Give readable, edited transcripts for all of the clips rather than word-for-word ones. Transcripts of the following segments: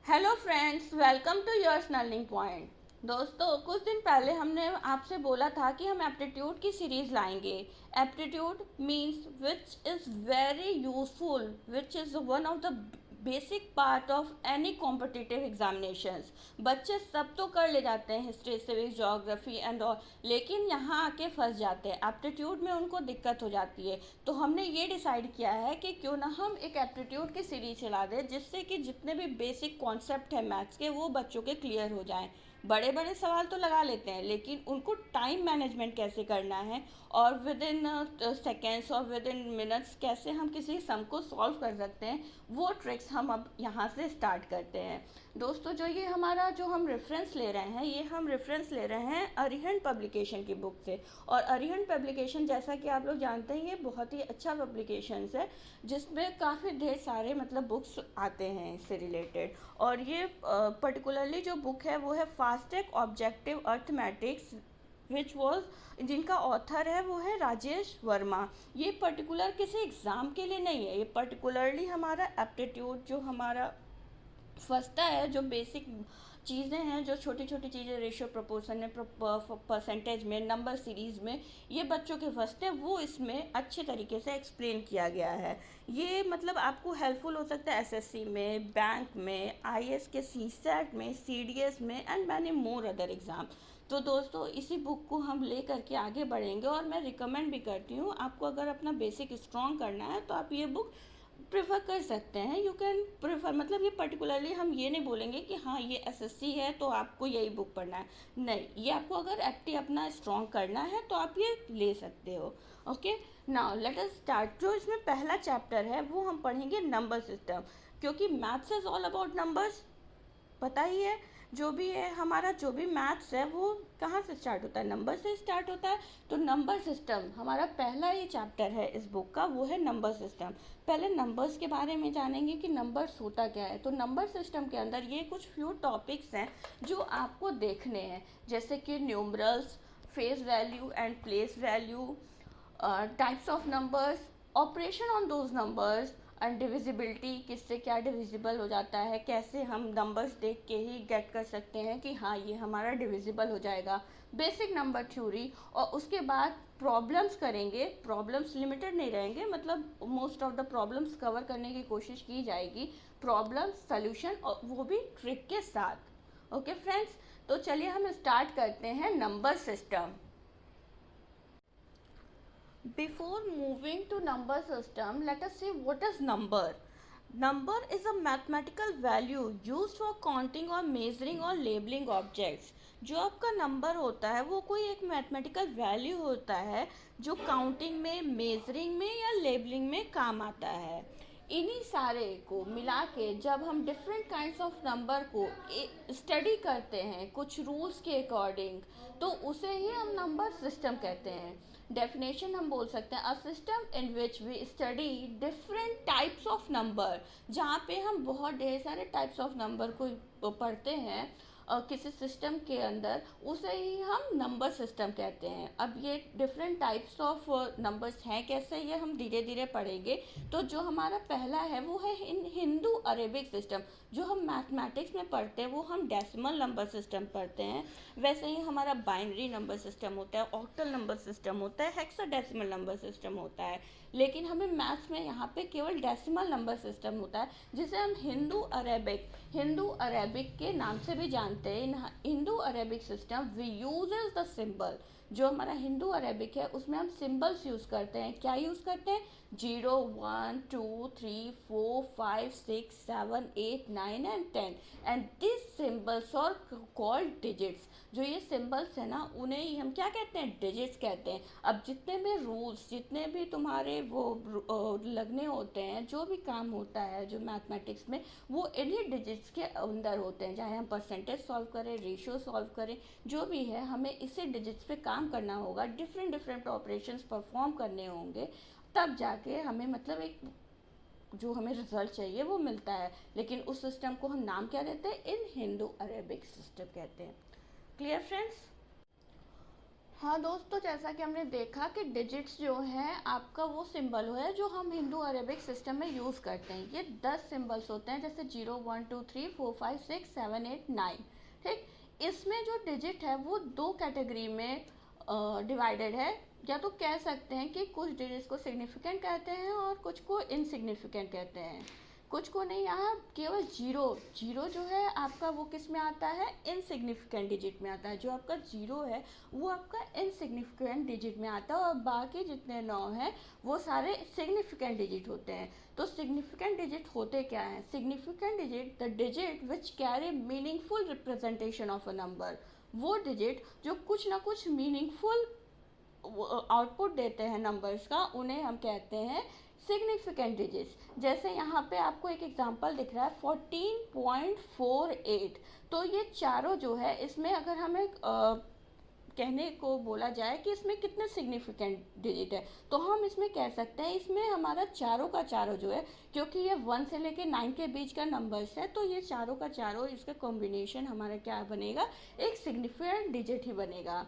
Hello friends, welcome to your learning point. दोस्तों, कुछ दिन पहले हमने आपसे बोला था कि हम एप्टीट्यूड की सीरीज़ लाएंगे। Aptitude means which is very useful, which is one of the basic part of any competitive examinations. बच्चे सब तो कर ले जाते हैं, history, civics, geography and all, लेकिन यहाँ आके फंस जाते हैं। एप्टीट्यूड में उनको दिक्कत हो जाती है। तो हमने ये डिसाइड किया है कि क्यों ना हम एक एप्टीट्यूड की सीरीज चला दें, जिससे कि जितने भी बेसिक कॉन्सेप्ट है मैथ्स के वो बच्चों के क्लियर हो जाएं। बड़े बड़े सवाल तो लगा लेते हैं, लेकिन उनको टाइम मैनेजमेंट कैसे करना है और विद इन सेकेंड्स और विद इन मिनट्स कैसे हम किसी सम को सॉल्व कर सकते हैं, वो ट्रिक्स हम अब यहाँ से स्टार्ट करते हैं। दोस्तों, जो हम रेफरेंस ले रहे हैं, ये हम रेफरेंस ले रहे हैं अरिहंत पब्लिकेशन की बुक से। और अरिहंत पब्लिकेशन, जैसा कि आप लोग जानते हैं, ये बहुत ही अच्छा पब्लिकेशन है, जिसमें काफ़ी ढेर सारे मतलब बुक्स आते हैं इससे रिलेटेड। और ये पर्टिकुलरली जो बुक है वो है फास्टेक ऑब्जेक्टिव अर्थमेटिक्स, विच वॉज जिनका ऑथर है वो है राजेश वर्मा। ये पर्टिकुलर किसी एग्ज़ाम के लिए नहीं है, ये पर्टिकुलरली हमारा एप्टीट्यूड जो हमारा फंसता है, जो बेसिक चीज़ें हैं, जो छोटी छोटी चीज़ें, रेशियो, प्रोपोर्शन में, परसेंटेज में, नंबर सीरीज़ में, ये बच्चों के फंसते हैं, वो इसमें अच्छे तरीके से एक्सप्लेन किया गया है। ये मतलब आपको हेल्पफुल हो सकता है एसएससी में, बैंक में, आईएएस के सीसैट में, सीडीएस में and many more other exam. तो दोस्तों, इसी बुक को हम ले करके आगे बढ़ेंगे और मैं रिकमेंड भी करती हूँ आपको, अगर अपना बेसिक स्ट्रॉन्ग करना है तो आप ये बुक प्रेफर कर सकते हैं। यू कैन प्रेफर, मतलब ये पर्टिकुलरली हम ये नहीं बोलेंगे कि हाँ ये एसएससी है तो आपको यही बुक पढ़ना है, नहीं, ये आपको अगर एक्टिव अपना स्ट्रॉन्ग करना है तो आप ये ले सकते हो। Okay, now let us start. जो इसमें पहला चैप्टर है वो हम पढ़ेंगे नंबर सिस्टम, क्योंकि maths is all about numbers. पता ही है, जो भी है हमारा, जो भी मैथ्स है वो कहाँ से स्टार्ट होता है, नंबर से स्टार्ट होता है। तो नंबर सिस्टम हमारा पहला ये चैप्टर है इस बुक का, वो है नंबर सिस्टम। पहले नंबर्स के बारे में जानेंगे कि नंबर्स होता क्या है। तो नंबर सिस्टम के अंदर ये कुछ फ्यू टॉपिक्स हैं जो आपको देखने हैं, जैसे कि numerals, face value and place value, types of numbers, operation on those numbers, and divisibility, किससे क्या डिविजिबल हो जाता है, कैसे हम नंबर्स देख के ही गेट कर सकते हैं कि हाँ ये हमारा डिविजिबल हो जाएगा, बेसिक नंबर थ्योरी। और उसके बाद प्रॉब्लम्स करेंगे। प्रॉब्लम्स लिमिटेड नहीं रहेंगे, मतलब most of the problems cover करने की कोशिश की जाएगी, प्रॉब्लम सॉल्यूशन, और वो भी ट्रिक के साथ। ओके फ्रेंड्स, तो चलिए हम स्टार्ट करते हैं number system. Before moving to number system, let us see what is number. Number is a mathematical value used for counting or measuring or labeling objects. जो आपका नंबर होता है वो कोई एक मैथमेटिकल वैल्यू होता है, जो काउंटिंग में, मेजरिंग में या लेबलिंग में काम आता है। इन्हीं सारे को मिला के जब हम डिफरेंट काइंड्स ऑफ नंबर को स्टडी करते हैं कुछ रूल्स के अकॉर्डिंग, तो उसे ही हम नंबर सिस्टम कहते हैं। डेफिनेशन हम बोल सकते हैं, a system in which we study different types of number, जहाँ पे हम बहुत ढेर सारे टाइप्स ऑफ नंबर को पढ़ते हैं किसी सिस्टम के अंदर, उसे ही हम नंबर सिस्टम कहते हैं। अब ये डिफरेंट टाइप्स ऑफ नंबर्स हैं कैसे, ये हम धीरे धीरे पढ़ेंगे। तो जो हमारा पहला है वो है हिंदू अरेबिक सिस्टम। जो हम मैथमेटिक्स में पढ़ते हैं वो हम डेसिमल नंबर सिस्टम पढ़ते हैं, वैसे ही हमारा बाइनरी नंबर सिस्टम होता है, ऑक्टल नंबर सिस्टम होता है, हेक्साडेसिमल नंबर सिस्टम होता है। लेकिन हमें मैथ्स में यहाँ पे केवल डेसिमल नंबर सिस्टम होता है, जिसे हम हिंदू अरेबिक के नाम से भी जानते हैं। In Hindu Arabic system we uses the symbol. जो हमारा हिंदू अरेबिक है उसमें हम सिंबल्स यूज़ करते हैं। क्या यूज़ करते हैं? 0, 1, 2, 3, 4, 5, 6, 7, 8, 9 and 10, and this symbols are called digits. जो ये सिंबल्स है ना, उन्हें ही हम क्या कहते हैं? डिजिट्स कहते हैं। अब जितने भी रूल्स, जितने भी तुम्हारे वो लगने होते हैं, जो भी काम होता है जो मैथमेटिक्स में, वो इन्हीं डिजिट्स के अंदर होते हैं। चाहे हम परसेंटेज सॉल्व करें, रेशियो सॉल्व करें, जो भी है हमें इसी डिजिट्स पे काम करना होगा, डिफरेंट डिफरेंट ऑपरेशंस परफॉर्म करने होंगे, तब जाके हमें मतलब एक जो हमें रिजल्ट चाहिए वो मिलता है। लेकिन उस सिस्टम को हम नाम क्या देते हैं? इन हिंदू अरेबिक सिस्टम कहते हैं। Clear friends? हाँ दोस्तों, जैसा कि हमने देखा कि डिजिट्स जो हैं आपका वो सिंबल है जो हम हिंदू अरेबिक सिस्टम में यूज़ करते हैं। ये 10 सिंबल्स होते हैं, जैसे 0 1 2 3 4 5 6 7 8 9। ठीक, इसमें जो डिजिट है वो दो कैटेगरी में डिवाइडेड है। या तो कह सकते हैं कि कुछ डिजिट्स को सिग्निफिकेंट कहते हैं और कुछ को इनसिग्निफिकेंट कहते हैं, कुछ को नहीं। यहाँ केवल जीरो, जीरो जो है आपका वो किस में आता है, इनसिग्निफिकेंट डिजिट में आता है। जो आपका जीरो है वो आपका इनसिग्निफिकेंट डिजिट में आता है, और बाकी जितने 9 हैं वो सारे सिग्निफिकेंट डिजिट होते हैं। तो सिग्निफिकेंट डिजिट होते क्या हैं? Significant digit, the digit which carry meaningful representation of a number. वो डिजिट जो कुछ ना कुछ मीनिंगफुल आउटपुट देते हैं नंबर्स का, उन्हें हम कहते हैं सिग्निफिकेंट डिजिट्स। जैसे यहाँ पे आपको एक एग्जांपल दिख रहा है 14.48। तो ये चारों जो है, इसमें अगर हमें कहने को बोला जाए कि इसमें कितने सिग्निफिकेंट डिजिट है, तो हम इसमें कह सकते हैं इसमें हमारा चारों का चारों जो है, क्योंकि ये 1 से लेके 9 के बीच का नंबर्स है, तो ये चारों का चारों इसका कॉम्बिनेशन हमारा क्या बनेगा, एक सिग्निफिकेंट डिजिट ही बनेगा।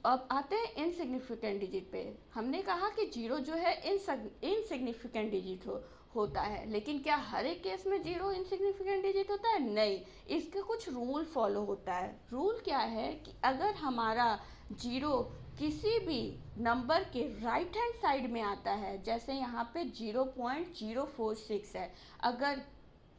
अब आते हैं इनसिग्निफिकेंट डिजिट पे। हमने कहा कि जीरो जो है इनसिग्निफिकेंट डिजिट होता है, लेकिन क्या हर एक केस में जीरो इनसिग्निफिकेंट डिजिट होता है? नहीं, इसका कुछ रूल फॉलो होता है। रूल क्या है कि अगर हमारा जीरो किसी भी नंबर के राइट हैंड साइड में आता है, जैसे यहाँ पे 0.046 है, अगर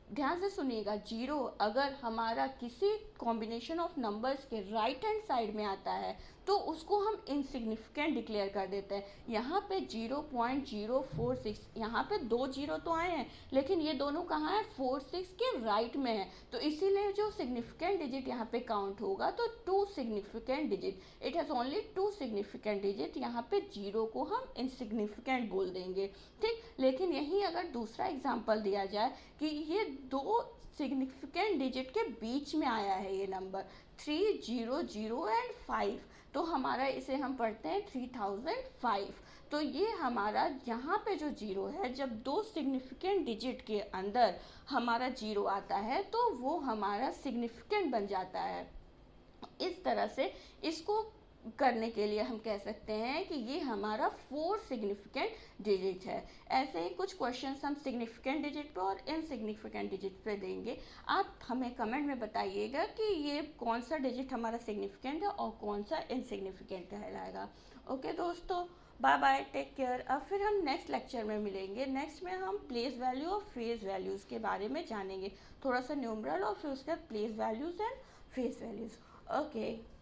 ध्यान से सुनिएगा, जीरो अगर हमारा किसी कॉम्बिनेशन ऑफ नंबर्स के राइट हैंड साइड में आता है तो उसको हम इनसिग्निफिकेंट डिक्लेयर कर देते हैं। यहाँ पे 0.046, यहाँ पे दो जीरो तो आए हैं, लेकिन ये दोनों कहाँ है, 46 के राइट में है, तो इसीलिए जो सिग्निफिकेंट डिजिट यहाँ पे काउंट होगा तो 2 significant digit, it has only 2 significant digit. यहाँ पे जीरो को हम इनसिग्निफिकेंट बोल देंगे। ठीक, लेकिन यहीं अगर दूसरा एग्जाम्पल दिया जाए कि ये दो सिग्निफिकेंट डिजिट के बीच में आया है ये नंबर 300 एंड 5, तो हमारा इसे हम पढ़ते हैं 3005। तो ये हमारा यहाँ पे जो जीरो है, जब दो सिग्निफिकेंट डिजिट के अंदर हमारा जीरो आता है तो वो हमारा सिग्निफिकेंट बन जाता है। इस तरह से इसको करने के लिए हम कह सकते हैं कि ये हमारा 4 सिग्निफिकेंट डिजिट है। ऐसे ही कुछ क्वेश्चंस हम सिग्निफिकेंट डिजिट पे और इनसिग्निफिकेंट डिजिट पे देंगे। आप हमें कमेंट में बताइएगा कि ये कौन सा डिजिट हमारा सिग्निफिकेंट है और कौन सा इनसिग्निफिकेंट कहलाएगा। ओके दोस्तों, बाय बाय, टेक केयर। अब फिर हम नेक्स्ट लेक्चर में मिलेंगे। नेक्स्ट में हम प्लेस वैल्यू और फेस वैल्यूज़ के बारे में जानेंगे, थोड़ा सा न्यूमरल और फिर उसके बाद place values and face values. Okay.